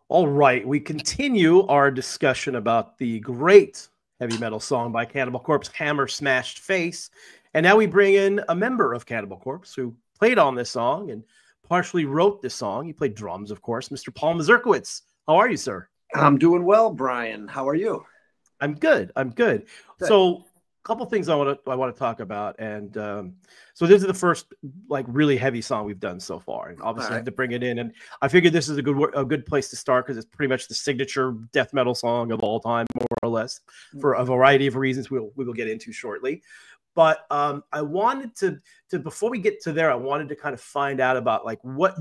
All right, we continue our discussion about the great heavy metal song by Cannibal Corpse, Hammer Smashed Face. And now we bring in a member of Cannibal Corpse who played on this song and partially wrote this song. He played drums, of course, Mr. Paul Mazurkiewicz. How are you, sir? I'm doing well, Brian. How are you? I'm good. I'm good. Good. So, a couple things I want to talk about, and so this is the first like really heavy song we've done so far, and All obviously I right. had to bring it in, and I figured this is a good place to start because it's pretty much the signature death metal song of all time, more or less, for a variety of reasons we will get into shortly. But I wanted to before we get to there, I wanted to kind of find out about like what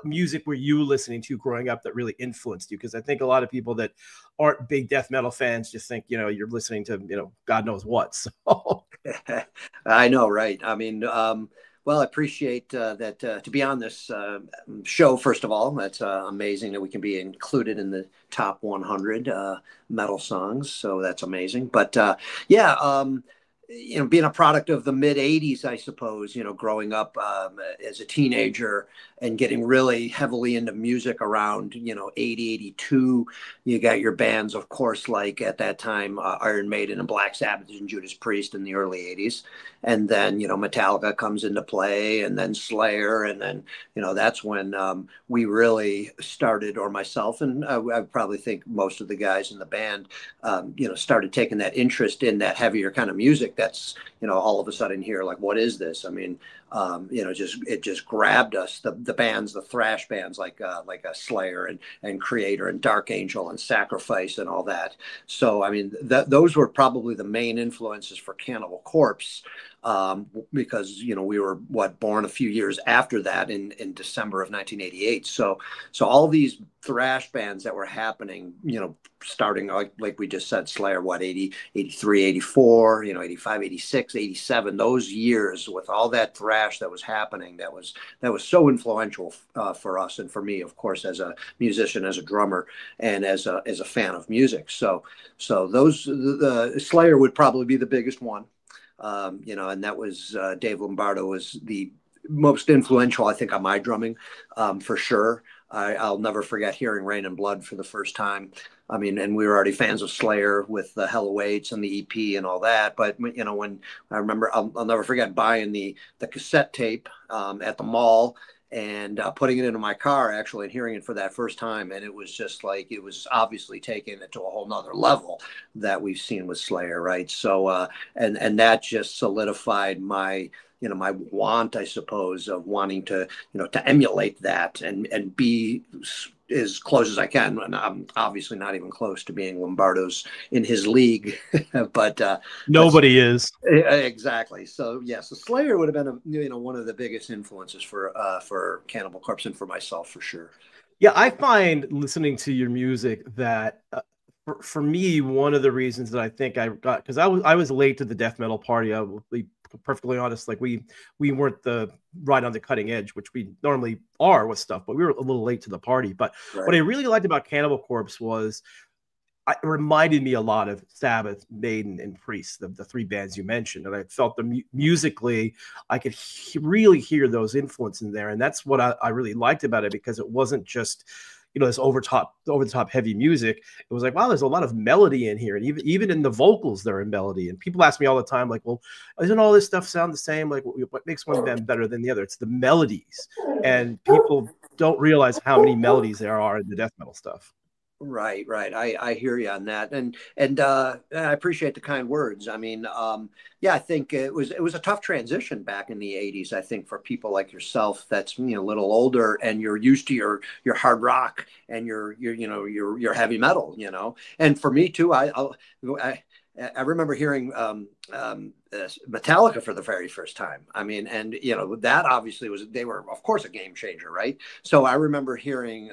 music were you listening to growing up that really influenced you? Because I think a lot of people that aren't big death metal fans just think you're listening to God knows what. So I know, right? I mean, well, I appreciate that to be on this show. First of all, that's amazing that we can be included in the top 100 metal songs. So that's amazing. But yeah, being a product of the mid 80s, I suppose, growing up as a teenager and getting really heavily into music around, 80, 82, you got your bands, of course, like at that time, Iron Maiden and Black Sabbath and Judas Priest in the early 80s. And then, Metallica comes into play, and then Slayer. And then, that's when we really started, or myself, and I probably think most of the guys in the band, started taking that interest in that heavier kind of music. That's, all of a sudden here, like, what is this? I mean, it just grabbed us. The bands, the thrash bands like a Slayer and Creator and Dark Angel and Sacrifice and all that. So I mean, those were probably the main influences for Cannibal Corpse, because we were born a few years after that in December of 1988. So all these thrash bands that were happening, starting like we just said, Slayer, 80, 83, 84, 85, 86, 87, those years with all that thrash that was happening, that was so influential for us and for me, of course, as a musician, as a drummer, and as a fan of music. So the Slayer would probably be the biggest one. And that was Dave Lombardo was the most influential, I think, on my drumming, for sure. I'll never forget hearing Rain and Blood for the first time. I mean, and we were already fans of Slayer with the Hell Awaits and the EP and all that. But, when I remember, I'll never forget buying the cassette tape at the mall and putting it into my car, actually, and hearing it for that first time. And it was just like, it was obviously taking it to a whole nother level that we've seen with Slayer, right? So, and that just solidified my my want, I suppose, of wanting to, to emulate that and be as close as I can. And I'm obviously not even close to being Lombardo's in his league, but nobody is. exactly. So yes, the Slayer would have been one of the biggest influences for Cannibal Corpse and for myself, for sure. Yeah, I find listening to your music that for me, one of the reasons that I think I got, because I was late to the death metal party. I will be perfectly honest. Like we weren't the right on the cutting edge, which we normally are with stuff, but we were a little late to the party. But Right. what I really liked about Cannibal Corpse was it reminded me a lot of Sabbath, Maiden, and Priest, the three bands you mentioned. And I felt musically, I could really hear those influences in there. And that's what I really liked about it, because it wasn't just, this over the top heavy music. It was like, wow, there's a lot of melody in here. And even in the vocals, there are melody. And people ask me all the time, like, well, doesn't all this stuff sound the same? Like, what makes one band better than the other? It's the melodies. And people don't realize how many melodies there are in the death metal stuff. Right. I hear you on that, and I appreciate the kind words. I mean, yeah, I think it was a tough transition back in the '80s. I think for people like yourself, that's a little older, and you're used to your hard rock and your heavy metal, And for me too, I remember hearing Metallica for the very first time. I mean, and that obviously they were, of course, a game changer, right? So I remember hearing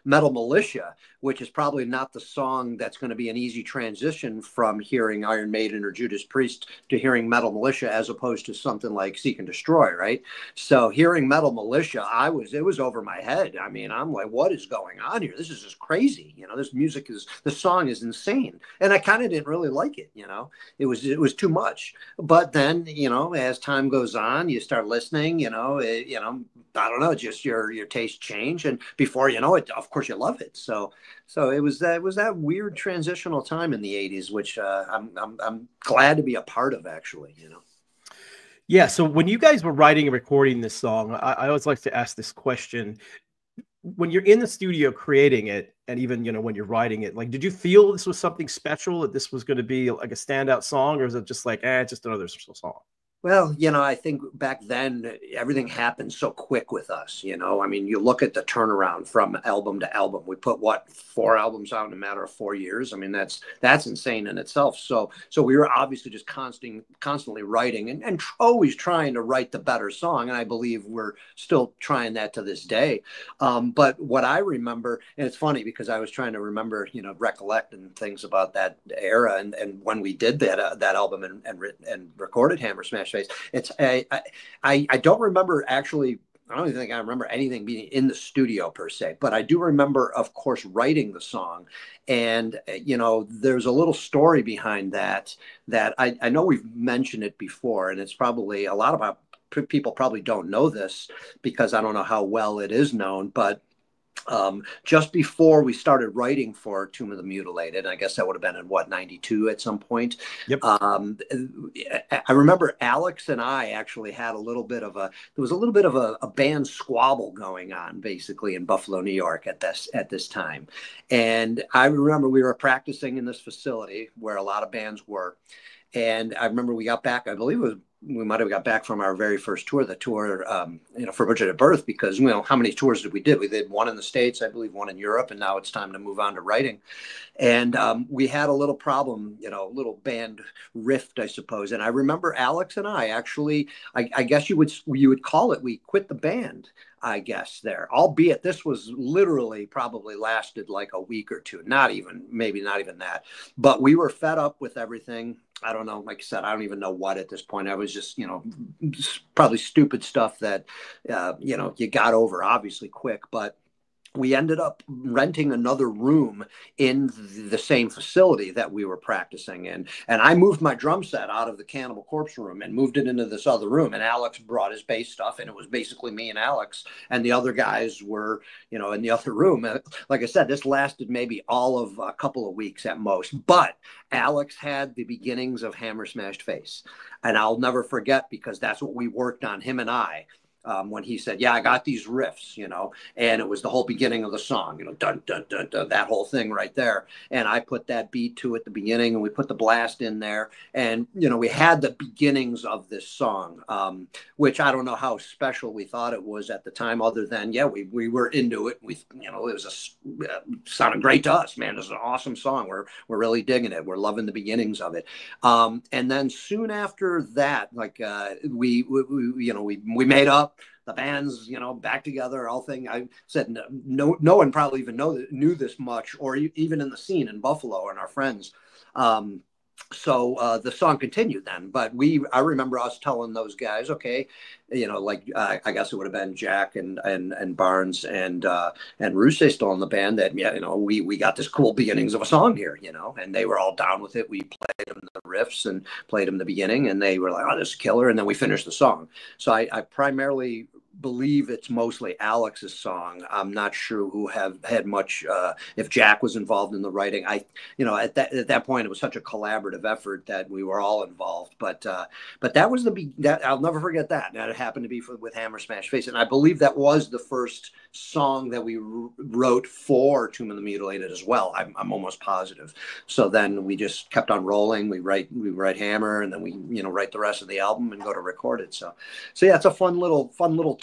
Metal Militia, which is probably not the song that's going to be an easy transition from hearing Iron Maiden or Judas Priest to hearing Metal Militia, as opposed to something like Seek and Destroy, right? So hearing Metal Militia, it was over my head. I mean, I'm like, what is going on here? This is just crazy. The song is insane, and I kind of didn't really like it. It was too much. much. But then, as time goes on, you start listening, I don't know, just your taste change. And before you know it, of course you love it. So it was that weird transitional time in the 80s, which I'm glad to be a part of, actually, Yeah. So when you guys were writing and recording this song, I always like to ask this question. When you're in the studio creating it, and even, when you're writing it, like, did you feel this was something special, that this was going to be like a standout song, or is it just like, it's just another song? Well, I think back then everything happened so quick with us, I mean, you look at the turnaround from album to album. We put 4 albums out in a matter of 4 years. I mean, that's insane in itself. So we were obviously just constantly writing and always trying to write the better song. And I believe we're still trying that to this day. But what I remember, and it's funny because I was trying to remember, recollect and things about that era and when we did that album and recorded Hammer Smash Face. It's I don't remember actually. I don't even think I remember anything being in the studio per se, but I do remember, of course, writing the song. And, there's a little story behind that I know we've mentioned it before, and it's probably a lot of people probably don't know this because I don't know how well it is known, but just before we started writing for Tomb of the Mutilated, I guess that would have been in 92 at some point. Yep. I remember Alex and I actually had a little bit of a band squabble going on basically in Buffalo, New York at this time. And I remember we were practicing in this facility where a lot of bands were. And I remember we got back, I believe we might have got back from our very first tour, the tour, for Bridget at Birth, because, how many tours did we do? We did one in the States, I believe one in Europe, and now it's time to move on to writing. And we had a little problem, a little band rift, I suppose. And I remember Alex and I actually, I guess you would call it, we quit the band, I guess, there, albeit this was literally probably lasted like a week or two, maybe not even that. But we were fed up with everything. I don't know. Like I said, I don't even know what at this point. I was just, probably stupid stuff that, you got over obviously quick. But we ended up renting another room in the same facility that we were practicing in. And I moved my drum set out of the Cannibal Corpse room and moved it into this other room. And Alex brought his bass stuff, and it was basically me and Alex, and the other guys were, in the other room. Like I said, this lasted maybe all of a couple of weeks at most, but Alex had the beginnings of Hammer Smashed Face. And I'll never forget, because that's what we worked on, him and I. When he said, I got these riffs, and it was the whole beginning of the song, dun, dun, dun, dun, that whole thing right there. And I put that beat to at the beginning, and we put the blast in there. And, we had the beginnings of this song, which I don't know how special we thought it was at the time, other than, we were into it. It was sounded great to us, man. It's an awesome song. We're really digging it. We're loving the beginnings of it. And then soon after that, like, we made up. The band's, back together, all thing. I said, no one probably even knew this much, or even in the scene in Buffalo and our friends. So the song continued then, but I remember us telling those guys, okay, I guess it would have been Jack and Barnes and Rousset still in the band, that, we got this cool beginnings of a song here, and they were all down with it. We played them the riffs and played them the beginning, and they were like, oh, this is killer. And then we finished the song. So I primarily believe it's mostly Alex's song. I'm not sure who had much, if Jack was involved in the writing. At that point, it was such a collaborative effort that we were all involved. But that was that I'll never forget that. That it happened to be with Hammer Smash Face, and I believe that was the first song that we wrote for Tomb of the Mutilated as well. I'm almost positive. So then we just kept on rolling. We write Hammer, and then we write the rest of the album and go to record it. So yeah, it's a fun little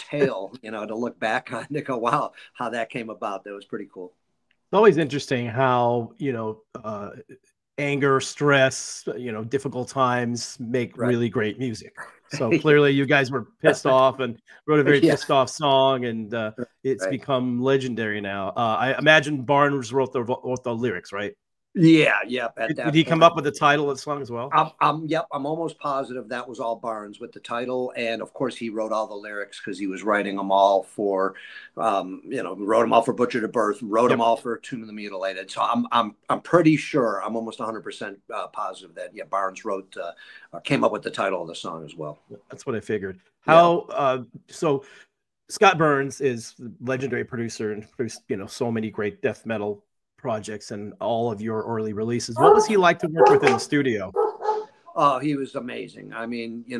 tale, to look back on, to go, wow, how that came about. That was pretty cool. It's always interesting how, anger, stress, difficult times make really great music. So clearly you guys were pissed off and wrote a very pissed off song, and it's become legendary now. I imagine Barnes wrote the lyrics, right? Yeah, yep. At Did that he come point, up with the title of the song as well? yep, I'm almost positive that was all Barnes with the title, and of course he wrote all the lyrics because he was writing them all for, wrote them all for Butcher to Birth, wrote them Yep. all for Tomb of the Mutilated. So I'm pretty sure, I'm almost 100% positive that Barnes wrote, came up with the title of the song as well. That's what I figured. Yeah. So Scott Burns is the legendary producer and produced, so many great death metal projects and all of your early releases. What was he like to work with in the studio? Oh, he was amazing. I mean, he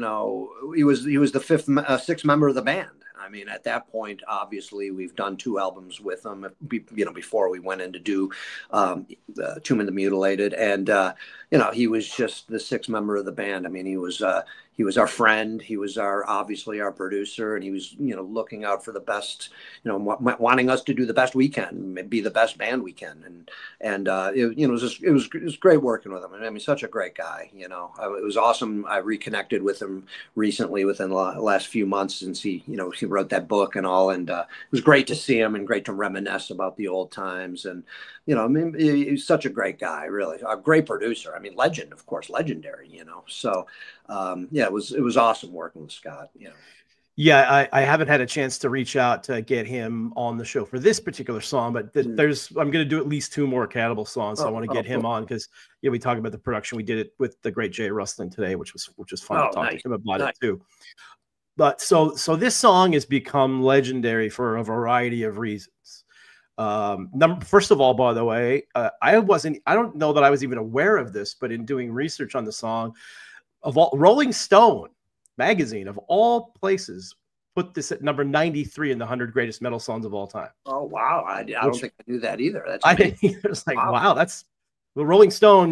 was the sixth member of the band. I mean, at that point, obviously, we've done 2 albums with him, before we went in to do Tomb of the Mutilated, and he was just the 6th member of the band. I mean, he was our friend. He was obviously our producer, and he was looking out for the best, wanting us to do the best we can, be the best band we can, and it was great working with him. I mean, such a great guy. It was awesome. I reconnected with him recently within the last few months since he wrote that book and all, and it was great to see him and great to reminisce about the old times. And I mean, he's such a great guy, really a great producer. I mean, legend, of course, legendary. So it was awesome working with Scott. Yeah, I haven't had a chance to reach out to get him on the show for this particular song, but I'm going to do at least 2 more Cannibal songs. So I want to get him on because we talk about the production. We did it with the great Jay Rustlin today, which was fun to talk to him about it too. But so this song has become legendary for a variety of reasons. First of all, by the way, I don't know that I was even aware of this, but in doing research on the song, Rolling Stone magazine of all places put this at number 93 in the 100 greatest metal songs of all time. Oh wow, I don't think I knew that either. That's amazing. I was like, wow, that's the Rolling Stone.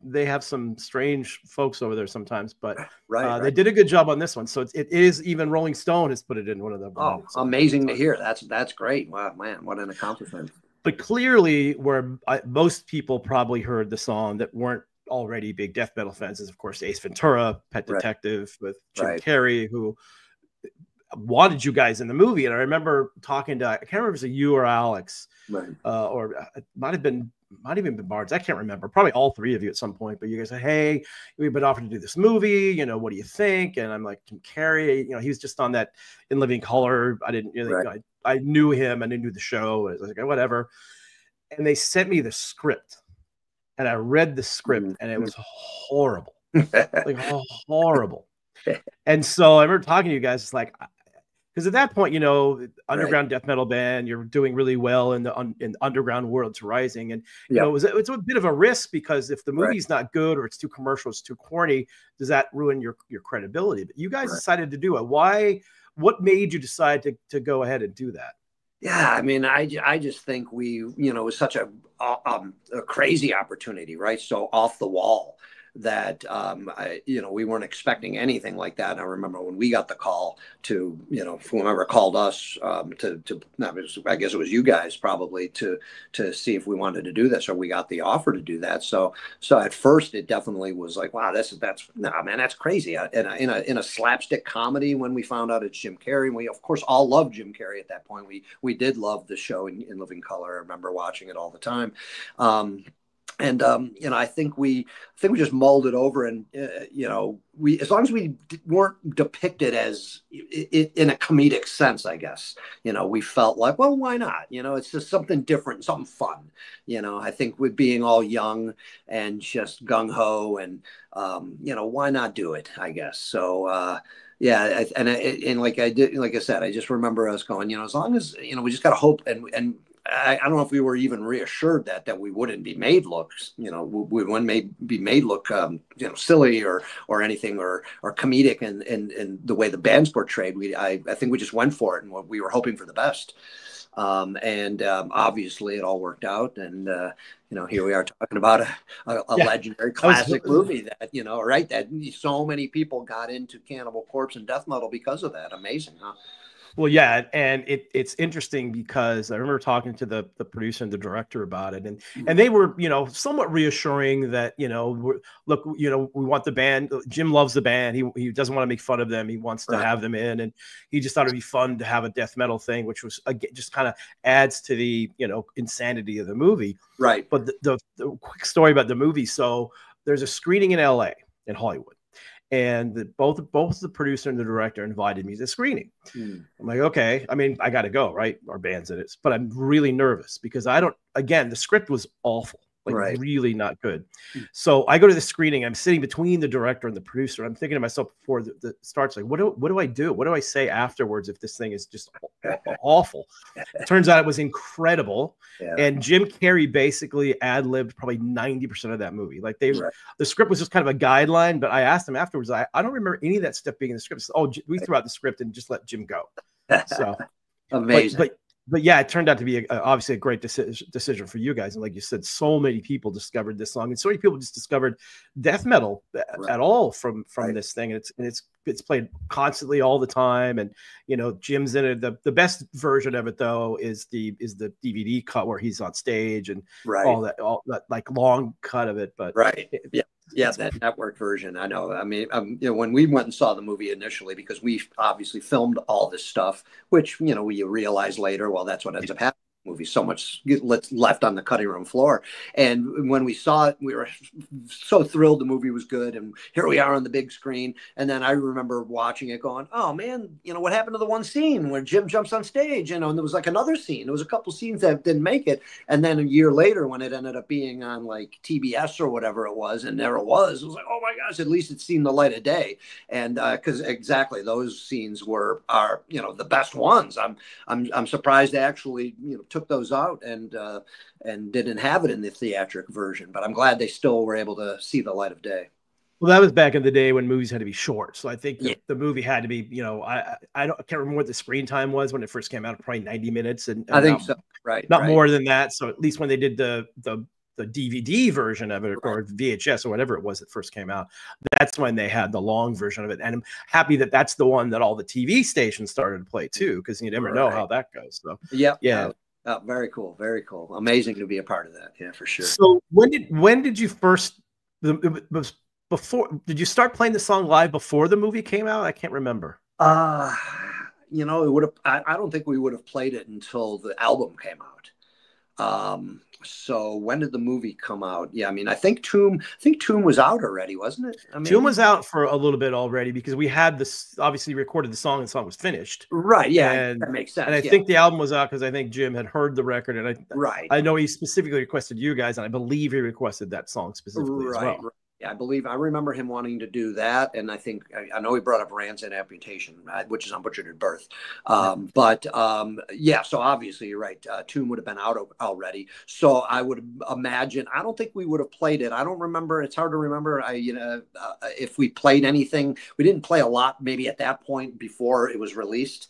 They have some strange folks over there sometimes, but they did a good job on this one. So it is, even Rolling Stone has put it in one of them. Oh, amazing to hear. That's great. Wow, man, what an accomplishment. But clearly, where most people probably heard the song that weren't already big death metal fans is, of course, Ace Ventura, Pet Detective with Jim Carrey, who wanted you guys in the movie. And I remember talking to, I can't remember if it was you or Alex, or it might have even been Barnes. I can't remember. Probably all 3 of you at some point. But you guys said, "Hey, we've been offered to do this movie. What do you think?" And I'm like, Jim Carrey. He was just on that In Living Color. I didn't really. I knew him. I knew the show. I was like, whatever. And they sent me the script. And I read the script, and it was horrible, horrible. And so I remember talking to you guys. It's like, because at that point, underground death metal band, you're doing really well in the underground world's rising, and it's a bit of a risk because if the movie's not good or it's too commercial, it's too corny, does that ruin your credibility? But you guys decided to do it. Why? What made you decide to go ahead and do that? Yeah, I mean, I just think it was such a crazy opportunity, right? So off the wall that, we weren't expecting anything like that. And I remember when we got the call to, whoever called us I guess it was you guys probably to see if we wanted to do this, or we got the offer to do that. So at first it definitely was like, wow, that's crazy. In a slapstick comedy, when we found out it's Jim Carrey, and we of course all loved Jim Carrey at that point. We did love the show in Living Color. I remember watching it all the time. And I think we just mulled it over, and as long as we weren't depicted as in a comedic sense, I guess, we felt like, well, why not? It's just something different, something fun. I think with being all young and just gung ho, and why not do it? I guess so. Yeah, and like I said, I just remember us going, as long as we just got to hope, and I don't know if we were even reassured that we wouldn't be made look, we wouldn't be made look, silly or anything or comedic in the way the band's portrayed. I think we just went for it, and we were hoping for the best. Obviously it all worked out, and here we are talking about a legendary classic movie that that so many people got into Cannibal Corpse and death metal because of that. Amazing, huh? Well, yeah, and it's interesting because I remember talking to the producer and the director about it, and they were, you know, somewhat reassuring that, you know, look, you know, we want the band. Jim loves the band. He doesn't want to make fun of them. He wants to have them in, and he just thought it'd be fun to have a death metal thing, which was just kind of adds to the, you know, insanity of the movie. Right. But the quick story about the movie. So there's a screening in L.A. in Hollywood. And both the producer and the director invited me to the screening. I'm like, okay, I mean, I got to go, right? Our band's in it, but I'm really nervous because again, the script was awful, like really not good. So I go to the screening. I'm sitting between the director and the producer. I'm thinking to myself before the starts, like, what do I do? What do I say afterwards if this thing is just awful? It turns out it was incredible. Yeah. And Jim Carrey basically ad-libbed probably 90% of that movie. Like the script was just kind of a guideline, but I asked him afterwards, I don't remember any of that stuff being in the script. So, we threw out the script and just let Jim go. So amazing. But yeah, it turned out to be obviously a great decision for you guys. And like you said, so many people discovered this song, and so many people just discovered death metal at all from this thing. And it's played constantly all the time. And, you know, Jim's in it. The best version of it though is the DVD cut where he's on stage and all that like long cut of it. But yeah, that network version. I know. I mean, you know, when we went and saw the movie initially, because we obviously filmed all this stuff, which, you know, you realize later, well, that's what ends up happening. Movie, so much left on the cutting room floor. And when we saw it, we were so thrilled the movie was good. And here we are on the big screen. And then I remember watching it going, oh man, you know, what happened to the one scene where Jim jumps on stage, you know, and there was like another scene. There was a couple scenes that didn't make it. And then a year later, when it ended up being on like TBS or whatever it was, and there it was like, oh my gosh, at least it's seen the light of day. And because exactly those scenes are, you know, the best ones. I'm surprised they actually, you know, took those out and didn't have it in the theatric version, but I'm glad they still were able to see the light of day. Well, that was back in the day when movies had to be short. So I think the movie had to be, you know, I can't remember what the screen time was when it first came out, probably 90 minutes. And I think so. Not more than that. So at least when they did the DVD version of it or VHS or whatever it was that first came out, that's when they had the long version of it. And I'm happy that that's the one that all the TV stations started to play too, because you never know how that goes. So yeah. Oh, very cool. Very cool. Amazing to be a part of that. Yeah, for sure. So when did you first, did you start playing the song live before the movie came out? I can't remember. You know, it would have, I don't think we would have played it until the album came out. So when did the movie come out? Yeah, I mean, I think Tomb was out already, wasn't it? I mean, Tomb was out for a little bit already because we had this, obviously recorded the song and the song was finished. Right. Yeah, and that makes sense. And I think the album was out because I think Jim had heard the record, and I know he specifically requested you guys, and I believe he requested that song specifically as well. Right. Yeah, I remember him wanting to do that, and I think I know he brought up Rancid Amputation, which is on Butchered at Birth. Yeah, so obviously you're right. Tomb would have been out already, so I would imagine. I don't think we would have played it. I don't remember. It's hard to remember. If we played anything, we didn't play a lot. Maybe at that point before it was released.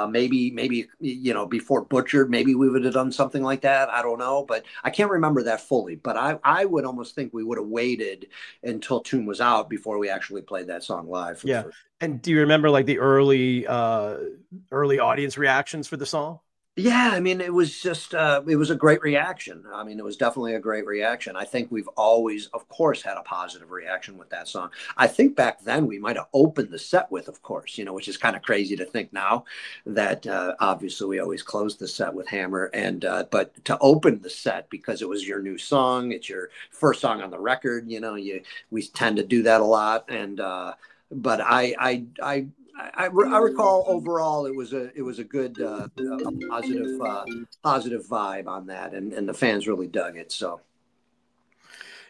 Maybe, you know, before Butchered, maybe we would have done something like that. I don't know, but I can't remember that fully. But I would almost think we would have waited until Tomb was out before we actually played that song live. Yeah. And do you remember like the early audience reactions for the song? Yeah, I mean, it was just, it was a great reaction. I mean, it was definitely a great reaction. I think we've always, of course, had a positive reaction with that song. I think back then we might have opened the set with, of course, you know, which is kind of crazy to think now that obviously we always closed the set with Hammer. And, but to open the set because it was your new song, it's your first song on the record, you know, we tend to do that a lot. And, but I recall overall it was a good positive vibe on that, and the fans really dug it. So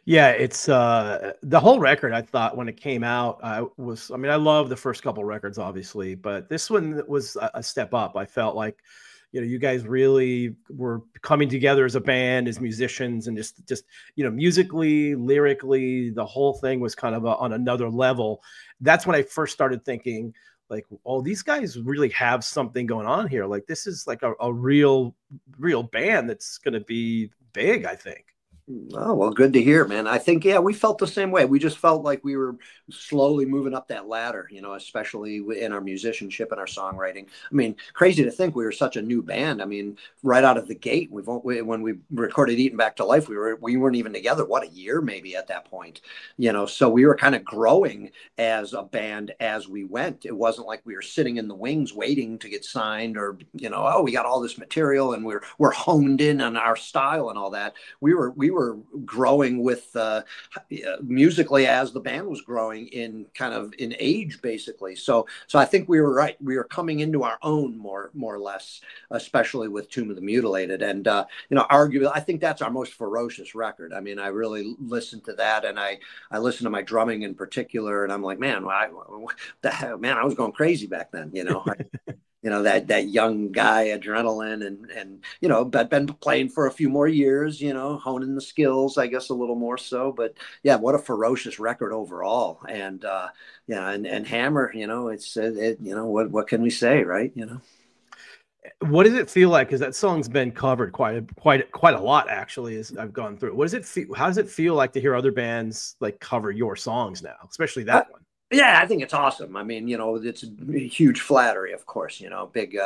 yeah, it's the whole record. I thought when it came out, I mean, I love the first couple records obviously, but this one was a step up. I felt like, you know, you guys really were coming together as a band, as musicians, and just you know, musically, lyrically, the whole thing was kind of on another level. That's when I first started thinking, like, oh, these guys really have something going on here. Like, this is like a real band that's going to be big, I think. Oh, well, good to hear, man. I think, yeah, we felt the same way. We just felt like we were slowly moving up that ladder, especially in our musicianship and our songwriting. I mean, crazy to think we were such a new band. I mean, right out of the gate, when we recorded Eating Back to Life, we weren't even together, what, a year maybe at that point, so we were kind of growing as a band as we went. It wasn't like we were sitting in the wings waiting to get signed or, oh, we got all this material and we're honed in on our style and all that. We were growing with musically as the band was growing in age, basically. So I think we were right. We were coming into our own more or less, especially with Tomb of the Mutilated. And arguably, I think that's our most ferocious record. I mean, I really listened to that, and I listened to my drumming in particular, and I'm like, man, I was going crazy back then. That young guy adrenaline and been playing for a few more years, honing the skills, I guess, a little more so. But yeah, what a ferocious record overall. And and Hammer, what can we say, right? What does it feel like? Because that song's been covered quite a lot, actually, as I've gone through. What does it feel? How does it feel like to hear other bands like cover your songs now, especially that one? Yeah, I think it's awesome. I mean, it's a huge flattery, of course, big,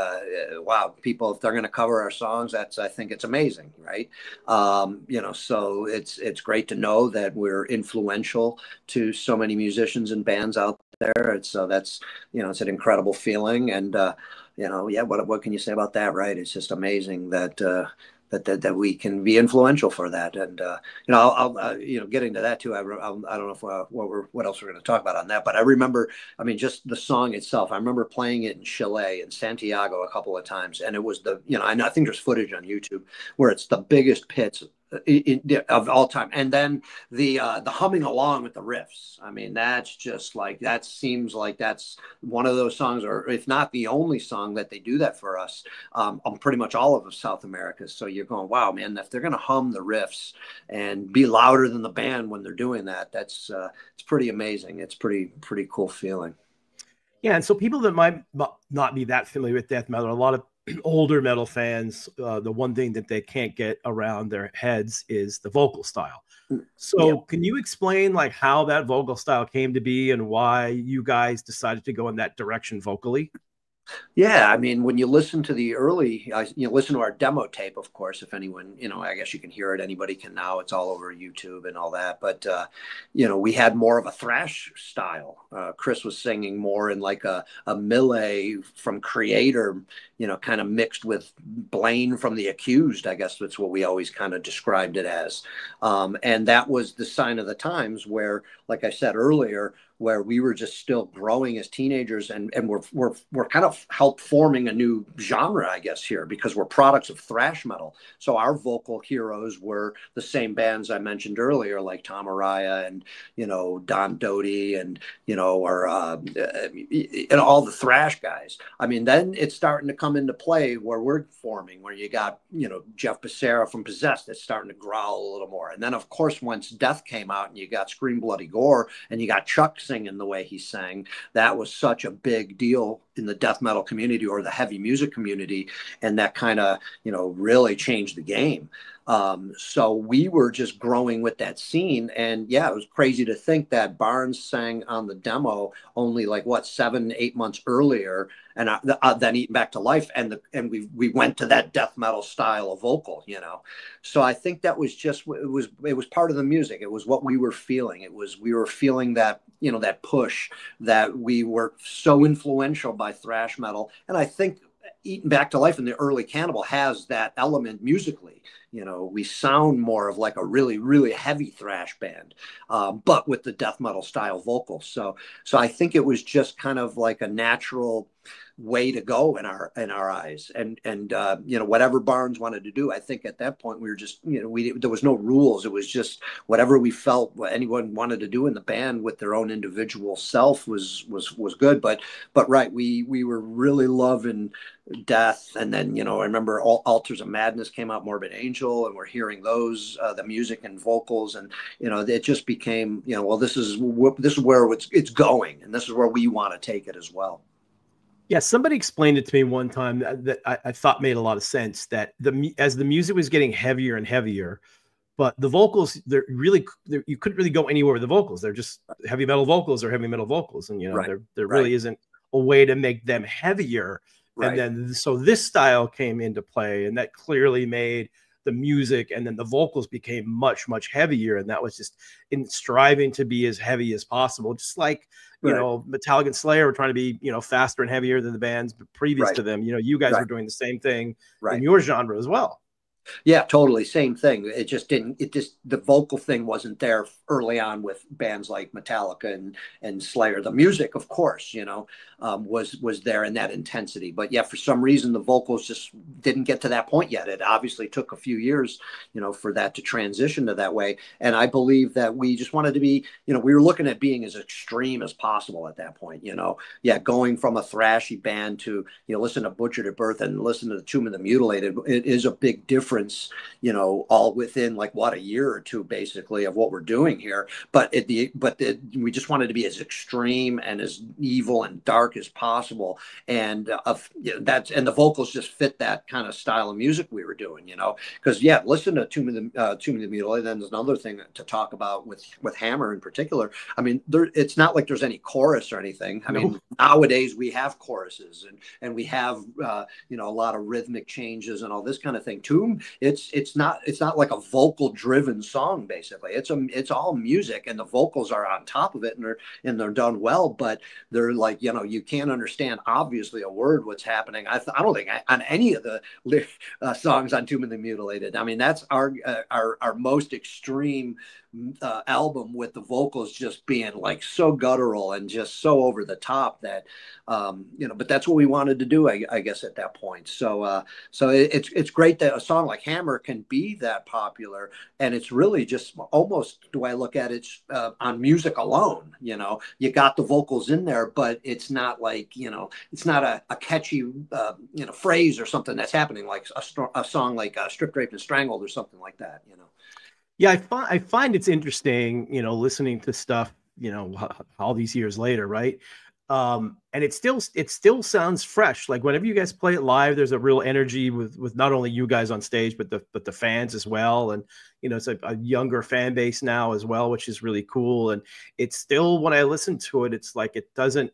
wow, people, if they're going to cover our songs, I think it's amazing. Right. So it's great to know that we're influential to so many musicians and bands out there. So that's, it's an incredible feeling. And, yeah, what can you say about that? Right. It's just amazing that, that we can be influential for that. And I'll getting to that too, I don't know if what else we're going to talk about on that, but I remember, I mean, just the song itself, I remember playing it in Chile and Santiago a couple of times, and it was I think there's footage on YouTube where it's the biggest pits of all time, and then the humming along with the riffs. I mean, that's just like, that seems like that's one of those songs, or if not the only song that they do that for us on pretty much all of South America. So you're going, wow, man, if they're going to hum the riffs and be louder than the band when they're doing that, that's it's pretty amazing. It's pretty cool feeling. Yeah, and so people that might not be that familiar with death metal, a lot of older metal fans, the one thing that they can't get around their heads is the vocal style. So Yeah. can you explain like how that vocal style came to be and why you guys decided to go in that direction vocally? Yeah, I mean, when you listen to the early, listen to our demo tape, of course, if anyone, I guess you can hear it. Anybody can now. It's all over YouTube and all that. But, we had more of a thrash style. Chris was singing more in like a Millet from Creator, kind of mixed with Blaine from The Accused. I guess that's what we always kind of described it as. And that was the sign of the times where, like I said earlier, where we were just still growing as teenagers, and we're kind of help forming a new genre, I guess, here, because we're products of thrash metal. So our vocal heroes were the same bands I mentioned earlier, like Tom Araya and, Don Doty and, or and all the thrash guys. I mean, then it's starting to come into play where we're forming, where you got, Jeff Becerra from Possessed that's starting to growl a little more. And then, of course, once Death came out and you got Scream Bloody Gore and you got Chuck singing the way he sang, that was such a big deal in the death metal community or the heavy music community, and that kind of really changed the game. So we were just growing with that scene, and yeah, it was crazy to think that Barnes sang on the demo only like 7-8 months earlier, and then Eating Back to Life, and we went to that death metal style of vocal, So I think that was just it was part of the music. It was what we were feeling. We were feeling that that push, that we were so influential by thrash metal, and I think Eating Back to Life in the early Cannibal has that element musically. We sound more of like a really, really heavy thrash band, but with the death metal style vocals. So I think it was just kind of like a natural way to go in our eyes, and whatever Barnes wanted to do. I think at that point we were just there was no rules. It was just whatever we felt what anyone wanted to do in the band with their own individual self was good. But right, we were really loving Death, and then I remember Altars of Madness came out, Morbid Angel, and we're hearing those the music and vocals, and it just became well, this is where it's going, and this is where we want to take it as well. Yeah, somebody explained it to me one time that I thought made a lot of sense, that as the music was getting heavier and heavier, but the vocals, you couldn't really go anywhere with the vocals. They're just heavy metal vocals or heavy metal vocals. And, you know, there really isn't a way to make them heavier. And then, so this style came into play, and that clearly made the music, and then the vocals became much, much heavier. And that was just in striving to be as heavy as possible. Just like, you know, Metallica and Slayer were trying to be, you know, faster and heavier than the bands previous to them. You know, you guys were doing the same thing in your genre as well. Yeah, totally. Same thing. It just didn't, the vocal thing wasn't there early on with bands like Metallica and Slayer. The music, of course, you know, was there in that intensity. But yeah, for some reason, the vocals just didn't get to that point yet. It obviously took a few years, you know, for that to transition to that way. And I believe that we just wanted to be, you know, we were looking at being as extreme as possible at that point, you know. Yeah, going from a thrashy band to, you know, listen to Butchered at Birth and listen to the Tomb of the Mutilated, it is a big difference, you know, all within like what, a year or two basically of what we're doing here. But we just wanted to be as extreme and as evil and dark as possible, and you know, and the vocals just fit that kind of style of music we were doing, you know. Because yeah, listen to Tomb of the Mutilated. Then there's another thing to talk about with Hammer in particular. I mean, it's not like there's any chorus or anything. I mean, nowadays we have choruses and we have you know, a lot of rhythmic changes and all this kind of thing. Tomb, it's not like a vocal driven song. Basically, it's all music, and the vocals are on top of it, and they're done well. But they're like, you know, you can't understand obviously a word what's happening. I don't think on any of the songs on Tomb of the Mutilated. I mean, that's our most extreme album, with the vocals just being like so guttural and just so over the top that you know, but that's what we wanted to do, I guess, at that point. So it's great that a song like Hammer can be that popular, and it's really just almost, do I look at it on music alone, you know. You got the vocals in there, but it's not like, you know, it's not a catchy you know, phrase or something that's happening like a song like Stripped, Raped, and Strangled or something like that, you know. Yeah, I find it's interesting, you know, listening to stuff, you know, all these years later, right? And it still sounds fresh. Like whenever you guys play it live, there's a real energy with not only you guys on stage, but the fans as well. And you know, it's a younger fan base now as well, which is really cool. And it's still, when I listen to it, it's like it doesn't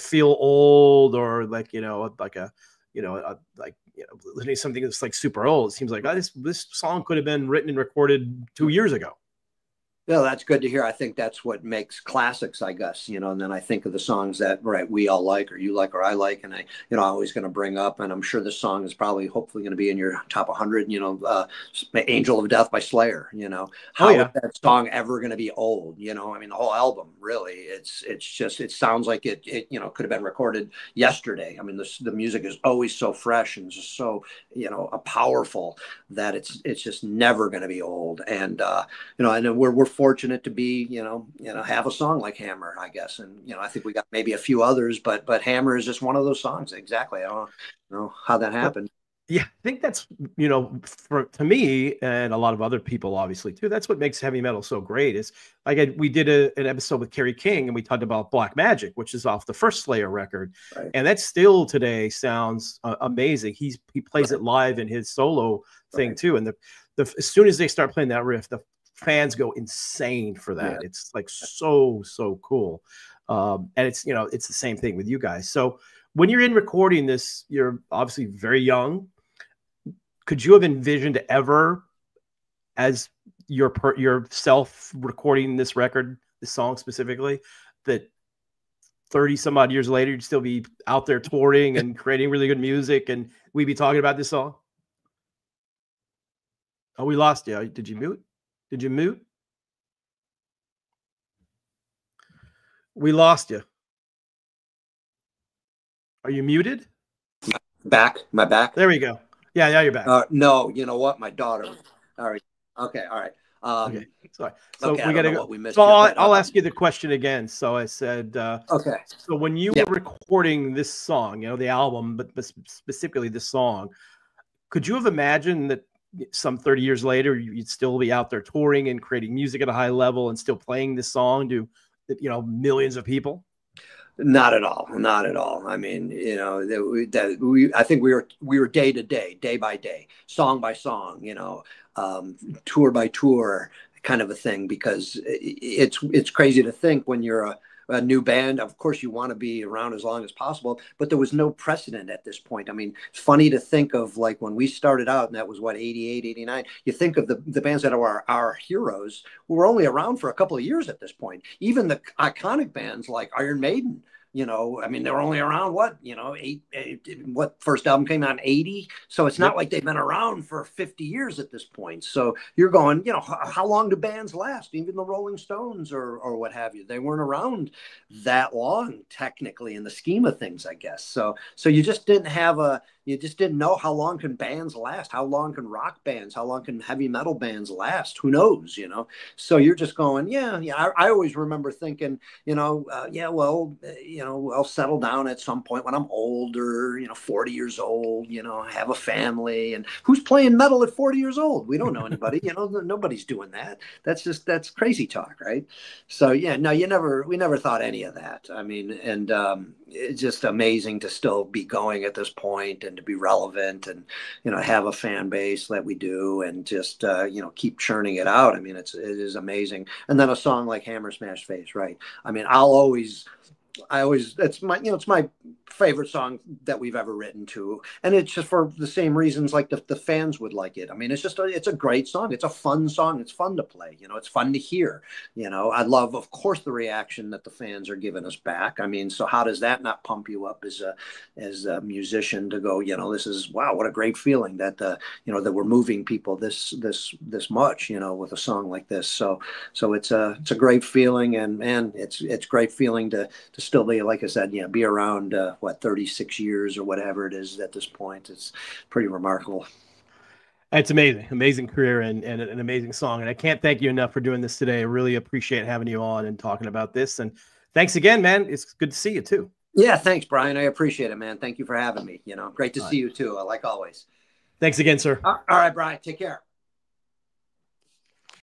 feel old, or like, you know, like a, you know, like, you know, listening to something that's like super old. It seems like, oh, this song could have been written and recorded 2 years ago. Yeah, that's good to hear. I think that's what makes classics, I guess, you know. And then I think of the songs that, we all like, or you like, or I like, and I'm always going to bring up, and I'm sure this song is probably, hopefully, going to be in your top 100. You know, "Angel of Death" by Slayer. You know, how is that song ever going to be old? You know, I mean, the whole album, really, it's just, it sounds like it you know, could have been recorded yesterday. I mean, the music is always so fresh and just so, you know, powerful that it's just never going to be old. And you know, and we're fortunate to be, you know, have a song like Hammer, I guess. And, you know, I think we got maybe a few others, but Hammer is just one of those songs. Exactly. I don't know how that happened. Yeah, I think that's, you know, to me and a lot of other people, obviously, too, that's what makes heavy metal so great. Is like we did an episode with Kerry King, and we talked about Black Magic, which is off the first Slayer record. And that still today sounds amazing. He plays it live in his solo thing, too. And as soon as they start playing that riff, the fans go insane for that. It's like so cool. And it's, you know, it's the same thing with you guys. So when you're in recording this, you're obviously very young. Could you have envisioned ever, as yourself recording this record, this song specifically, that 30 some odd years later you'd still be out there touring and creating really good music, and we'd be talking about this song? Oh, we lost you. Did you mute? Did you mute? We lost you. Are you muted? My back. There we go. Yeah, you're back. No, you know what? My daughter. All right. Okay. All right. Okay. Sorry. So okay, we got to go. We missed so I'll ask you the question again. So I said, okay. So when you were recording this song, you know, the album, but specifically this song, could you have imagined that some 30 years later you'd still be out there touring and creating music at a high level and still playing this song to, you know, millions of people? Not at all. Not at all. I mean, you know, I think we were day to day, day by day, song by song, you know, tour by tour kind of a thing, because it's crazy to think when you're a new band. Of course, you want to be around as long as possible, but there was no precedent at this point. I mean, it's funny to think of, like, when we started out, and that was what, 88, 89. You think of the bands that are our heroes, who were only around for a couple of years at this point. Even the iconic bands like Iron Maiden, you know, I mean, they were only around, what, you know, what first album came out in 80. So it's not like they've been around for 50 years at this point. So you're going, you know, how long do bands last? Even the Rolling Stones or what have you, they weren't around that long, technically, in the scheme of things, I guess. So you just didn't have you just didn't know how long can bands last, how long can rock bands, how long can heavy metal bands last, who knows, you know. So you're just going, yeah. I always remember thinking, you know, yeah, well, you know, I'll settle down at some point when I'm older, you know, 40 years old, you know, have a family. And who's playing metal at 40 years old? We don't know anybody, you know, nobody's doing that. That's crazy talk, right? So yeah, no, we never thought any of that. I mean, and it's just amazing to still be going at this point, and to be relevant, and, you know, have a fan base that we do, and just you know, keep churning it out. I mean, it is amazing. And then a song like Hammer Smash Face, right? I mean, it's my, you know, it's my favorite song that we've ever written too. And it's just for the same reasons, like the fans would like it. I mean, it's a great song. It's a fun song. It's fun to play, you know, it's fun to hear, you know. I love, of course, the reaction that the fans are giving us back. I mean, so how does that not pump you up as a musician, to go, you know, this is, wow, what a great feeling that you know, that we're moving people this much, you know, with a song like this. So it's a great feeling. And man, it's great feeling to still be, like I said, you know, be around, 36 years or whatever it is at this point. It's pretty remarkable. It's amazing, amazing career, and an amazing song. And I can't thank you enough for doing this today. I really appreciate having you on and talking about this. And thanks again, man. It's good to see you too. Yeah, thanks, Brian. I appreciate it, man. Thank you for having me. You know, great to see you too, like always. Thanks again, sir. All right, Brian. Take care.